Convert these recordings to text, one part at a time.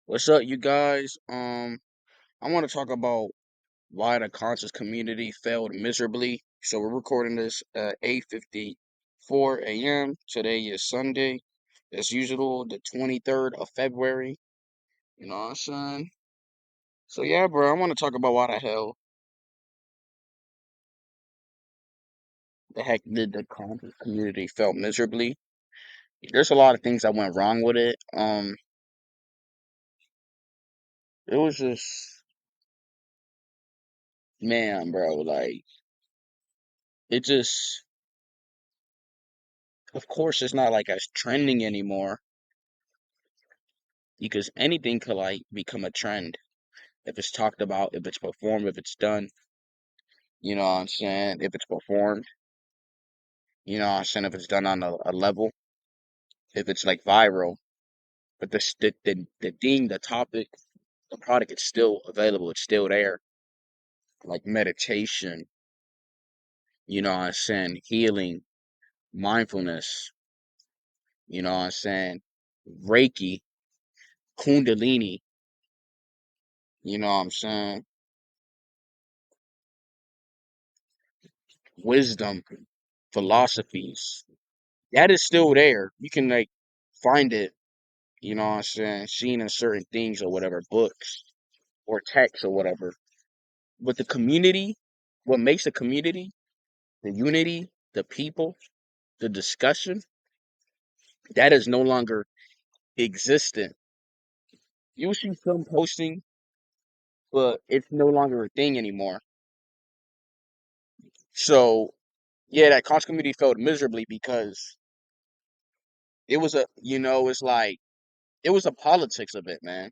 What's up, you guys? I want to talk about why the conscious community failed miserably. So we're recording this at 8:54 a.m. Today is Sunday, as usual, the 23rd of February. You know what I'm saying? So yeah, bro, I want to talk about why the heck did the conscious community fail miserably? There's a lot of things that went wrong with it. It was just, man, bro, like it just, of course, it's not like as trending anymore because anything could like become a trend if it's talked about, if it's performed, if it's done. You know what I'm saying? If it's performed, you know what I'm saying? If it's done on a level, if it's like viral, but the thing, the topic, the product, it's still available, it's still there. Like meditation, you know what I'm saying? Healing, mindfulness, you know what I'm saying? Reiki, Kundalini, you know what I'm saying? Wisdom, philosophies. That is still there. You can like find it, you know what I'm saying, seen in certain things or whatever, books or texts or whatever. But the community, what makes a community, the unity, the people, the discussion, that is no longer existent. You see some posting, but it's no longer a thing anymore. So yeah, that cross community failed miserably because it was it's like it was the politics of it, man.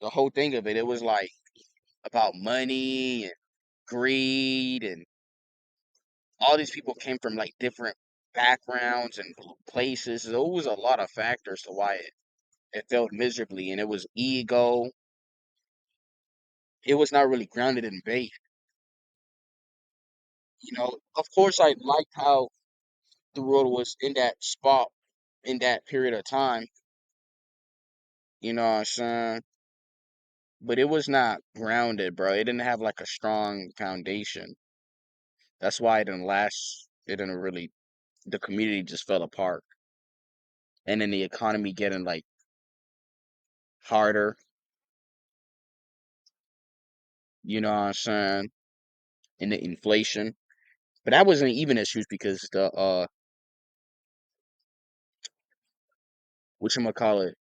The whole thing of it, it was like about money and greed, and all these people came from like different backgrounds and places. There was a lot of factors to why it failed miserably, and it was ego. It was not really grounded in faith. Of course, I liked how the world was in that spot in that period of time. You know what I'm saying? But it was not grounded, bro. It didn't have like a strong foundation. That's why it didn't last. It didn't really. The community just fell apart, and then the economy getting like harder. You know what I'm saying? And the inflation. But that wasn't even issues because the whatchamacallit,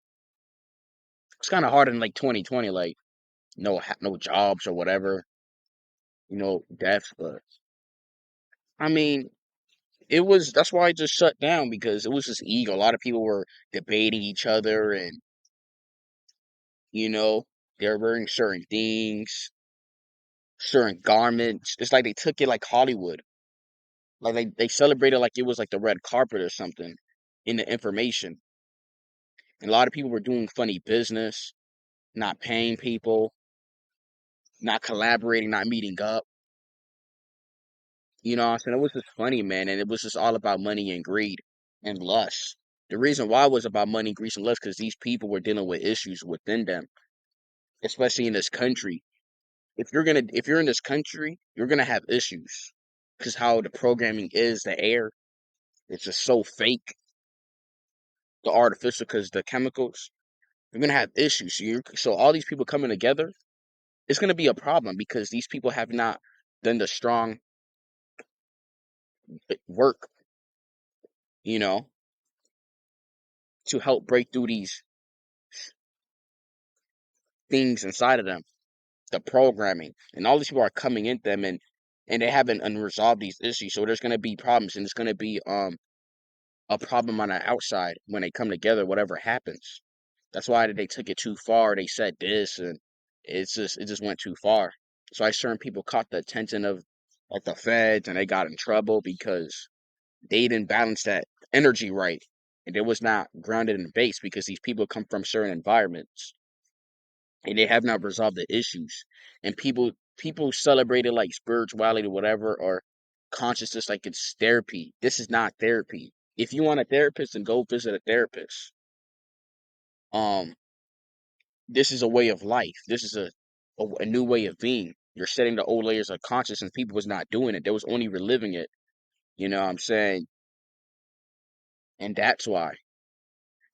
it's kind of hard in like 2020, like no jobs or whatever, deaths. But I mean, it was that's why it just shut down because it was just ego. A lot of people were debating each other, and they're wearing certain things, certain garments. It's like they took it like Hollywood, like they celebrated like it was like the red carpet or something in the information. And a lot of people were doing funny business, not paying people, not collaborating, not meeting up. You know what I'm saying? It was just funny, man. And it was just all about money and greed and lust. The reason why it was about money, greed, and lust, because these people were dealing with issues within them, especially in this country. If you're in this country, you're gonna have issues. Because how the programming is, the air, it's just so fake, the artificial, because the chemicals, you're gonna have issues. So all these people coming together, it's gonna be a problem because these people have not done the strong work, you know, to help break through these things inside of them, the programming, and all these people are coming in them, and they haven't unresolved these issues. So there's gonna be problems, and it's gonna be a problem on the outside when they come together. Whatever happens, that's why they took it too far. They said this, and it just went too far. So I certain people caught the attention of like the feds, and they got in trouble because they didn't balance that energy right, and it was not grounded in base because these people come from certain environments and they have not resolved the issues. And people celebrate it like spirituality or whatever, or consciousness like it's therapy. This is not therapy. If you want a therapist, then go visit a therapist. This is a way of life. This is a new way of being. You're setting the old layers of consciousness. People was not doing it. They was only reliving it. You know what I'm saying? And that's why.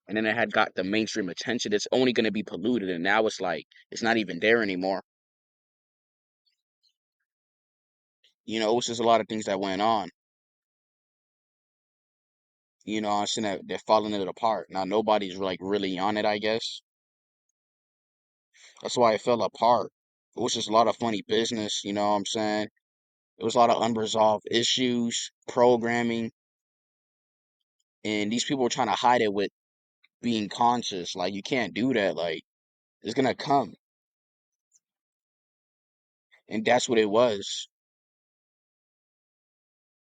And then it had got the mainstream attention. It's only going to be polluted. And now it's like, it's not even there anymore. You know, it was just a lot of things that went on. You know, I'm saying that they're falling it apart. Now nobody's like really on it, I guess. That's why it fell apart. It was just a lot of funny business, you know what I'm saying? It was a lot of unresolved issues, programming, and these people were trying to hide it with being conscious. Like you can't do that. Like it's gonna come. And that's what it was.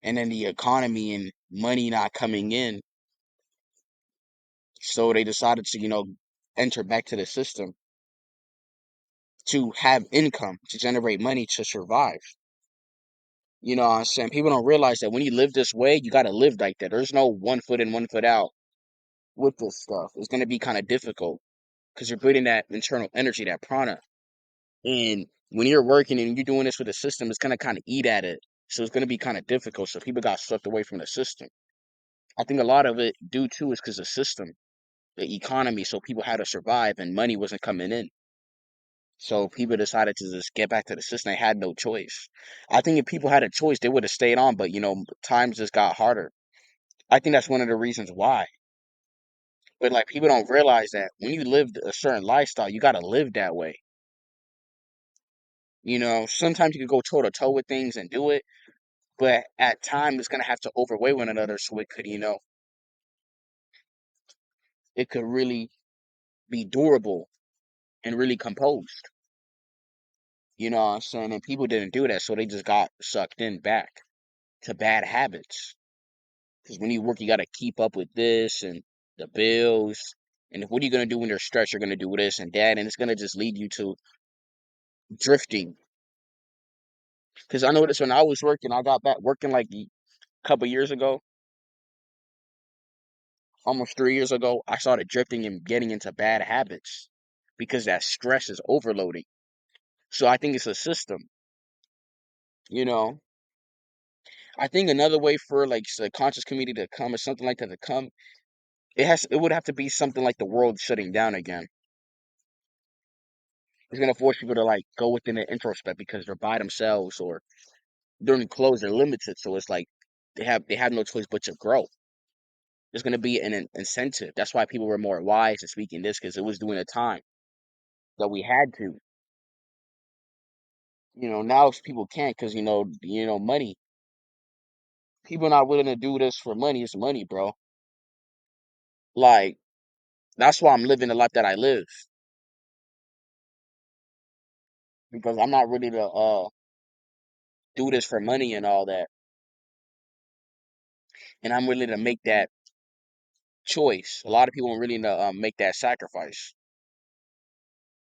And then the economy and money not coming in. So they decided to, enter back to the system to have income, to generate money to survive. You know what I'm saying? People don't realize that when you live this way, you gotta live like that. There's no one foot in, one foot out with this stuff. It's gonna be kind of difficult because you're building that internal energy, that prana. And when you're working and you're doing this with the system, it's gonna kind of eat at it. So it's gonna be kind of difficult. So people got swept away from the system. I think a lot of it due to is because the system, the economy, so people had to survive and money wasn't coming in. So people decided to just get back to the system. They had no choice. I think if people had a choice, they would have stayed on, but times just got harder. I think that's one of the reasons why. But like people don't realize that when you live a certain lifestyle, you gotta live that way. Sometimes you can go toe to toe with things and do it, but at times it's gonna have to overweigh one another so it could really be durable and really composed. You know what I'm saying? And people didn't do that, so they just got sucked in back to bad habits. Because when you work, you got to keep up with this and the bills. And what are you going to do when you're stressed? You're going to do this and that. And it's going to just lead you to drifting. Because I noticed when I was working, I got back working like a couple years ago, almost 3 years ago. I started drifting and getting into bad habits because that stress is overloading. So I think it's a system, you know. I think another way for like the conscious community to come or something like that to come, it would have to be something like the world shutting down again. It's gonna force people to like go within and introspect because they're by themselves or during close they're limited. So it's like they have no choice but to grow. There's gonna be an incentive. That's why people were more wise in speaking this because it was during a time that we had to. Now people can't because money. People not willing to do this for money. It's money, bro. Like that's why I'm living the life that I live because I'm not ready to do this for money and all that, and I'm willing to make that choice. A lot of people are willing to make that sacrifice.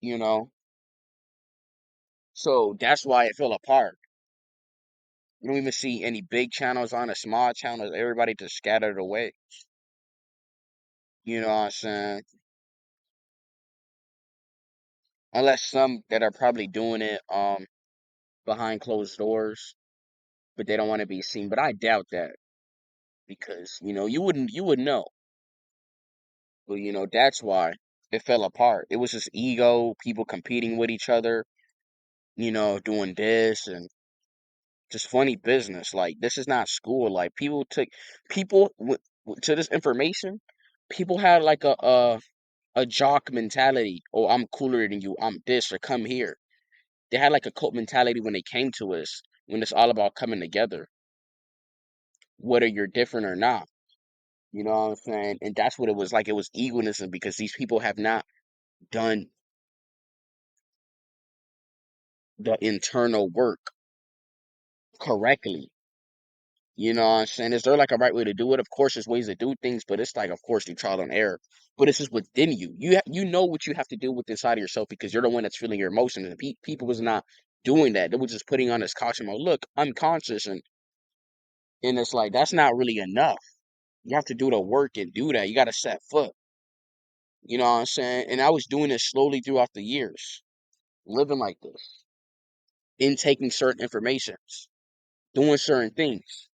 You know, so that's why it fell apart. You don't even see any big channels on the small channels. Everybody just scattered away. You know what I'm saying? Unless some that are probably doing it behind closed doors, but they don't want to be seen. But I doubt that because you would know. But that's why it fell apart. It was just ego, people competing with each other. Doing this and just funny business. Like this is not school. Like people to this information. People had like a jock mentality. Oh, I'm cooler than you. I'm this or come here. They had like a cult mentality when they came to us. When it's all about coming together, whether you're different or not. You know what I'm saying? And that's what it was like. It was egoism because these people have not done the internal work correctly. You know what I'm saying? Is there like a right way to do it? Of course, there's ways to do things, but it's like, of course, you trial and error. But it's just within you. You know what you have to do with inside of yourself because you're the one that's feeling your emotions. And people was not doing that. They were just putting on this caution mode. Look, I'm conscious, and it's like that's not really enough. You have to do the work and do that. You got to set foot. You know what I'm saying? And I was doing this slowly throughout the years, living like this, intaking certain informations, doing certain things.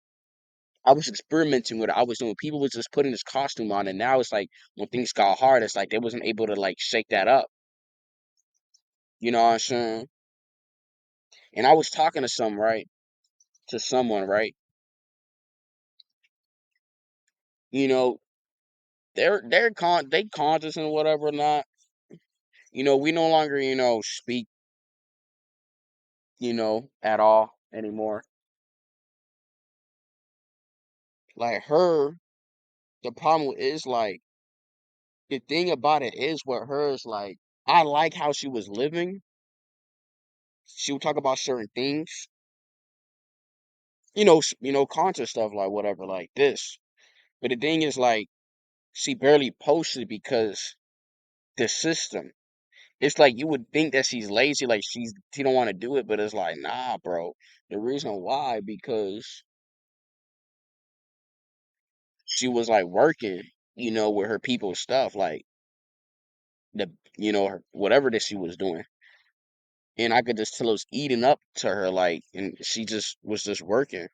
I was experimenting with it. I was doing people was just putting this costume on, and now it's like when things got hard, it's like they wasn't able to like shake that up. You know what I'm saying? And I was talking to some right to someone, right? You know, they conscious and whatever or not. We no longer, speak, at all anymore. Like her, the problem is like the thing about it is with her is like I like how she was living. She would talk about certain things, conscious stuff like whatever, like this. But the thing is like she barely posted because the system. It's like you would think that she's lazy, like she don't want to do it, but it's like nah, bro. The reason why because she was like working, with her people's stuff, like the whatever that she was doing. And I could just tell it was eating up to her, like, and she just was just working.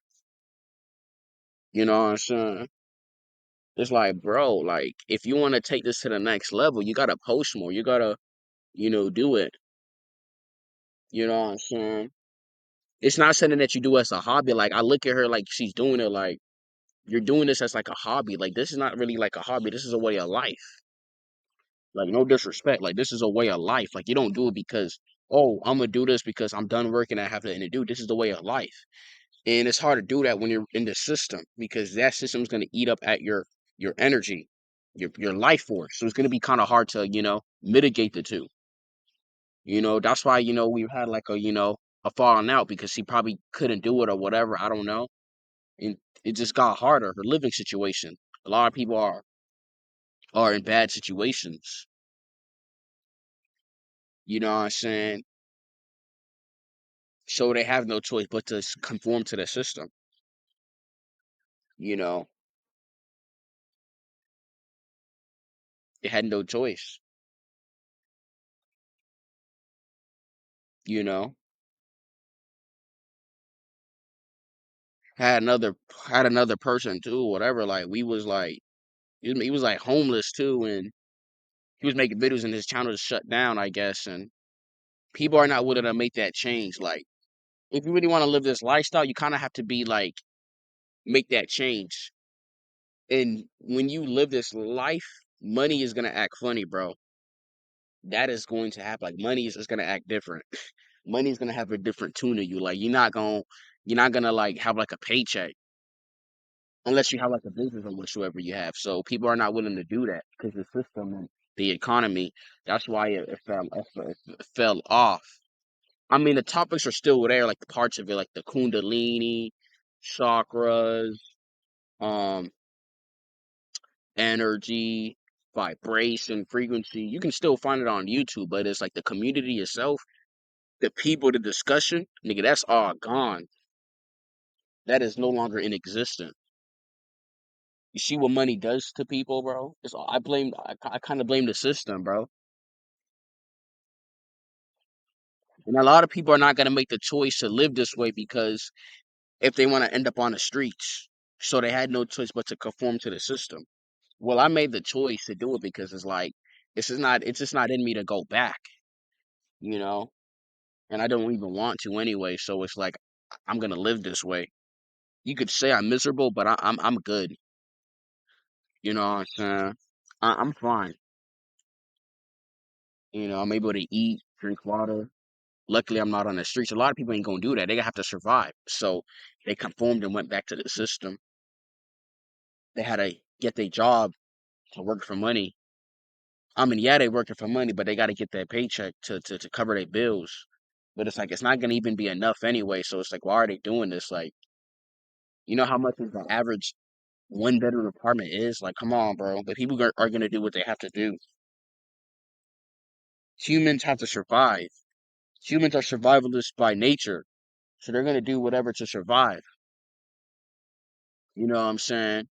You know what I'm saying? It's like, bro, like, if you want to take this to the next level, you gotta post more. You gotta, do it. You know what I'm saying? It's not something that you do as a hobby. Like, I look at her like she's doing it like you're doing this as like a hobby. Like, this is not really like a hobby. This is a way of life. Like, no disrespect. Like, this is a way of life. Like, you don't do it because, oh, I'm gonna do this because I'm done working. I have nothing to do. This is the way of life. And it's hard to do that when you're in the system because that system is going to eat up at your energy, your life force. So it's going to be kind of hard to, mitigate the two. That's why, we've had like a falling out because she probably couldn't do it or whatever. I don't know. And it just got harder, her living situation. A lot of people are in bad situations. You know what I'm saying? So they have no choice but to conform to the system. You know, they had no choice. You know, had another had another person too, whatever. Like we was like he was like homeless too, and he was making videos and his channel was shut down, I guess. And people are not willing to make that change. Like if you really want to live this lifestyle, you kind of have to be like make that change. And when you live this life, money is gonna act funny, bro. That is going to happen. Like money is gonna act different. Money is gonna have a different tune to you. Like you're not gonna like have like a paycheck unless you have like a business or whatsoever you have. So people are not willing to do that because the system and the economy. That's why it fell off. I mean, the topics are still there, like the parts of it, like the Kundalini, chakras, um, energy, vibration, frequency. You can still find it on YouTube, but it's like the community itself, the people, the discussion, nigga, that's all gone. That is no longer in existence. You see what money does to people, bro? I kind of blame the system, bro. And a lot of people are not going to make the choice to live this way because if they want to end up on the streets. So they had no choice but to conform to the system. Well, I made the choice to do it because it's just not in me to go back, you know? And I don't even want to anyway, so it's like I'm going to live this way. You could say I'm miserable, but I'm good. You know what I'm saying? I'm fine. I'm able to eat, drink water. Luckily, I'm not on the streets. A lot of people ain't gonna do that. They gonna have to survive. So they conformed and went back to the system. They had to get their job to work for money. I mean, yeah, they working for money, but they got to get that paycheck to cover their bills. But it's like it's not gonna even be enough anyway. So it's like, why are they doing this? Like, you know how much is the average one bedroom apartment is? Like, come on, bro. But people are gonna do what they have to do. Humans have to survive. Humans are survivalists by nature, so they're gonna do whatever to survive. You know what I'm saying?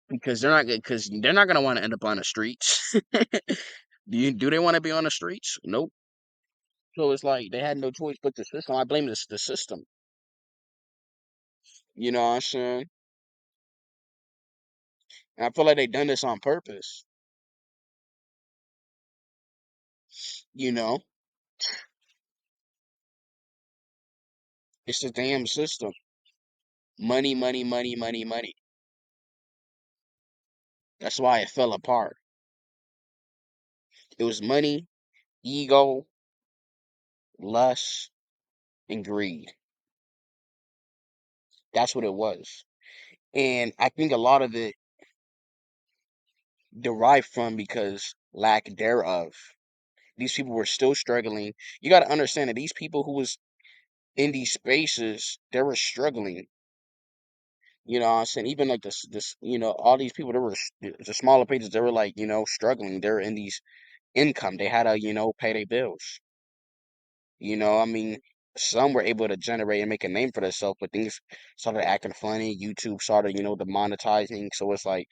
Because they're not gonna want to end up on the streets. Do they want to be on the streets? Nope. So it's like they had no choice but the system. I blame the system. You know what I'm saying? And I feel like they done this on purpose. You know, it's the damn system. Money, money, money, money, money. That's why it fell apart. It was money, ego, lust, and greed. That's what it was. And I think a lot of it derived from because lack thereof. These people were still struggling. You got to understand that these people who was in these spaces, they were struggling. You know what I'm saying? Even like this, all these people, that were the smaller pages, they were like, struggling. They're in these income. They had to, pay their bills. I mean, some were able to generate and make a name for themselves, but things started acting funny. YouTube started, demonetizing. So it's like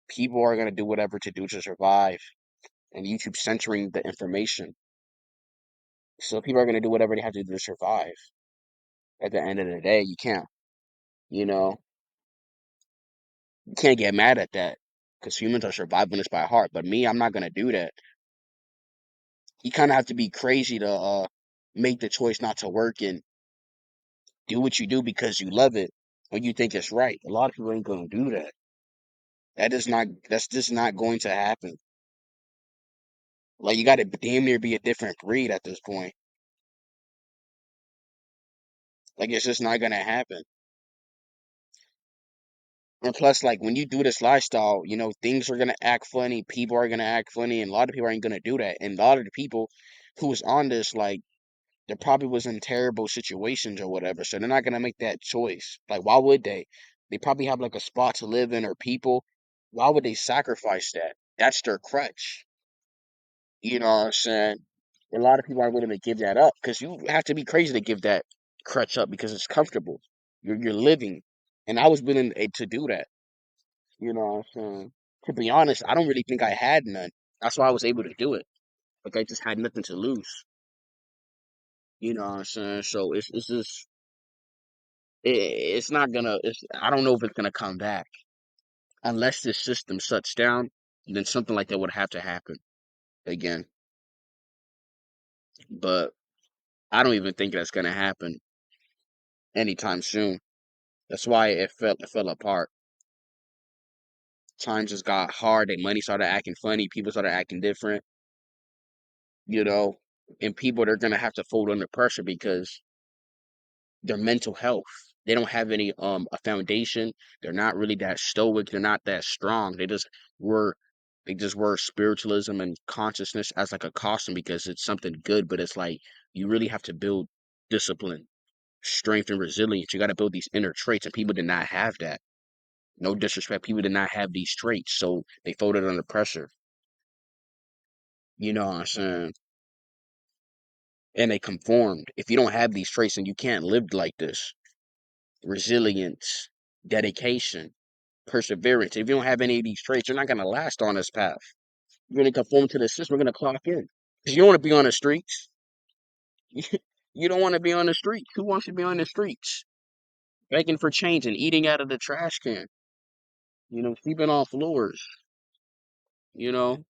people are gonna do whatever to do to survive, and YouTube censoring the information. So people are gonna do whatever they have to do to survive. At the end of the day, you know, you can't get mad at that because humans are survivalists by heart. But me, I'm not gonna do that. You kind of have to be crazy to make the choice not to work and do what you do because you love it or you think it's right. A lot of people ain't gonna do that. That's just not going to happen. Like you gotta damn near be a different breed at this point. Like it's just not gonna happen. And plus, like when you do this lifestyle, things are gonna act funny, people are gonna act funny, and a lot of people ain't gonna do that. And a lot of the people who was on this, like, they probably was in terrible situations or whatever, so they're not gonna make that choice. Like, why would they? They probably have like a spot to live in or people. Why would they sacrifice that? That's their crutch. You know what I'm saying? A lot of people aren't willing to give that up because you have to be crazy to give that crutch up because it's comfortable. You're living, and I was willing to do that. You know what I'm saying? To be honest, I don't really think I had none. That's why I was able to do it. Like I just had nothing to lose. You know what I'm saying? So it's just it's not gonna. I don't know if it's gonna come back unless this system shuts down. Then something like that would have to happen again. But I don't even think that's gonna happen anytime soon. That's why it fell apart. Times just got hard. Their money started acting funny. People started acting different. You know, and people they're gonna have to fold under pressure because their mental health. They don't have any a foundation. They're not really that stoic. They're not that strong. Were they just were spiritualism and consciousness as like a costume because it's something good, but it's like you really have to build discipline, strength, and resilience. You got to build these inner traits, and people did not have that. No disrespect, people did not have these traits, so they folded under pressure. You know what I'm saying? And they conformed. If you don't have these traits, then you can't live like this. Resilience, dedication, perseverance. If you don't have any of these traits, you're not gonna last on this path. You're gonna conform to the system. We're gonna clock in. 'Cause you don't want to be on the streets. You don't want to be on the streets. Who wants to be on the streets? Begging for change and eating out of the trash can. Sleeping on floors. You know,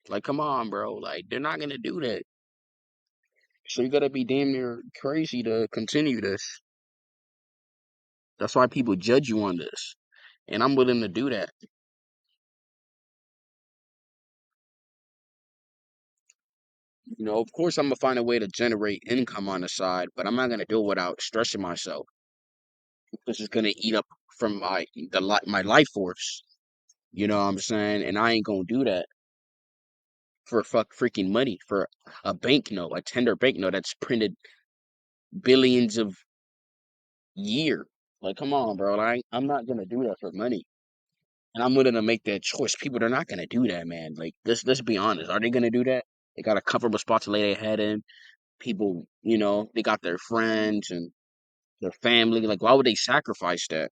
like come on, bro. Like they're not gonna do that. So you gotta be damn near crazy to continue this. That's why people judge you on this. And I'm willing to do that. Of course, I'm gonna find a way to generate income on the side, but I'm not gonna do it without stressing myself. This is gonna eat up from my life force. You know what I'm saying? And I ain't gonna do that for freaking money for a banknote, a tender banknote that's printed billions of year. Like, come on, bro. I'm not gonna do that for money. And I'm willing to make that choice. People, they're not gonna do that, man. Like, let's be honest. Are they gonna do that? They got a comfortable spot to lay their head in. People, they got their friends and their family. Like, why would they sacrifice that?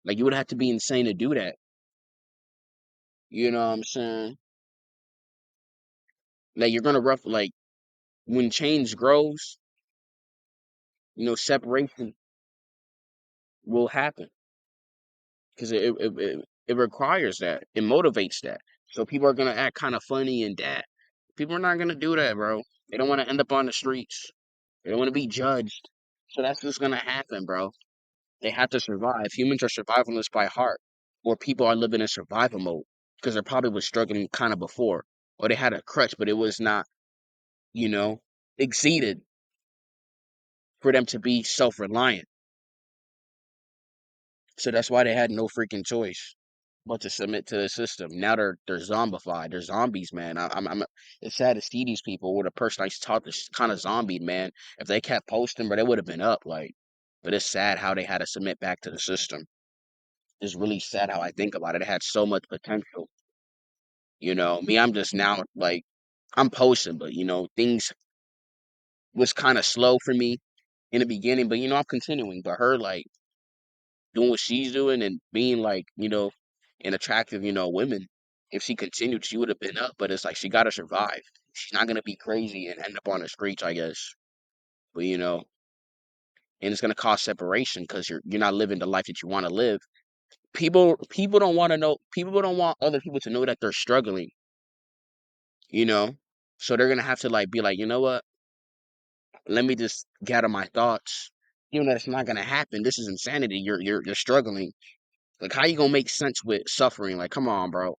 Like, you would have to be insane to do that. You know what I'm saying? Like you're gonna rough like when change grows, separation will happen because it requires that. It motivates that. So people are gonna act kind of funny and that. People are not gonna do that, bro. They don't want to end up on the streets. They don't want to be judged. So that's what's gonna happen, bro. They have to survive. Humans are survivalists by heart, or people are living in survival mode because they probably was struggling kind of before, or they had a crutch, but it was not, you know, exceeded for them to be self-reliant. So that's why they had no freaking choice but to submit to the system. Now they're zombified. They're zombies, man. It's sad to see these people with a person I taught this kind of zombie, man. If they kept posting, but they would have been up, like. But it's sad how they had to submit back to the system. It's really sad how I think about it. It had so much potential. Me, I'm just now like I'm posting, but things was kind of slow for me in the beginning, but I'm continuing. But her like doing what she's doing and being like, an attractive, women, if she continued, she would have been up. But it's like she gotta survive. She's not gonna be crazy and end up on the streets, I guess. But and it's gonna cause separation because you're not living the life that you want to live. People don't want to know. People don't want other people to know that they're struggling. You know, so they're gonna have to like be like, you know what? Let me just gather my thoughts. Even though it's not gonna happen. This is insanity. You're struggling. Like, how you gonna make sense with suffering? Like, come on, bro.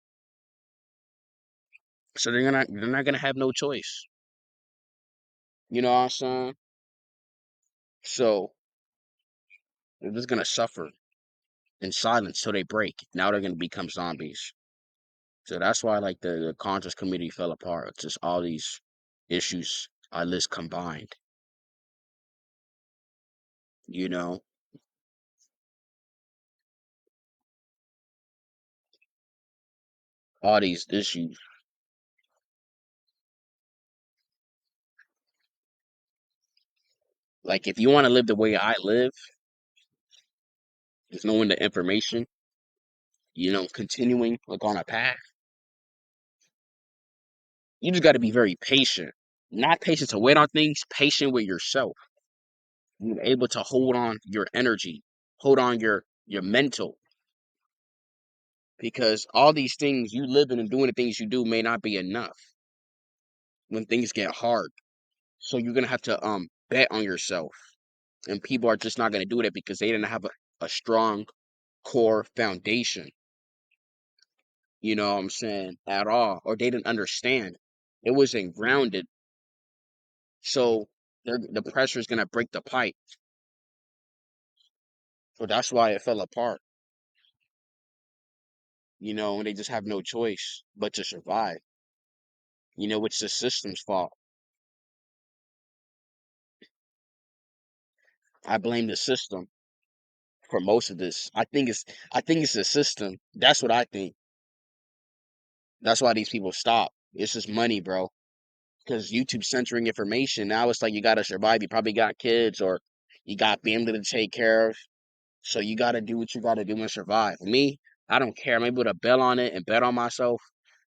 So they're not gonna have no choice. You know what I'm saying? So they're just gonna suffer in silence till they break. Now they're gonna become zombies. So that's why like the conscious community fell apart. It's just all these issues I list combined. You know, all these issues. Like if you want to live the way I live, just knowing the information, continuing like on a path, you just got to be very patient. Not patient to wait on things, patient with yourself. You're able to hold on your energy, hold on your mental, because all these things you living and doing the things you do may not be enough when things get hard. So you're gonna have to bet on yourself, and people are just not gonna do that because they didn't have a strong core foundation. You know what I'm saying, at all, or they didn't understand. It wasn't grounded, so the pressure is gonna break the pipe. So that's why it fell apart. And they just have no choice but to survive. Which the system's fault. I blame the system for most of this. I think it's the system. That's what I think. That's why these people stop. It's just money, bro. Because YouTube censoring information. Now it's like you gotta survive. You probably got kids or you got family to take care of. So you gotta do what you gotta do and survive. Me, I don't care. I'm able to bet on it and bet on myself.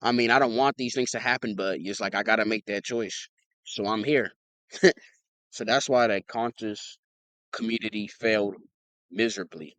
I mean, I don't want these things to happen, but it's like I gotta make that choice. So I'm here. So that's why that conscious community failed miserably.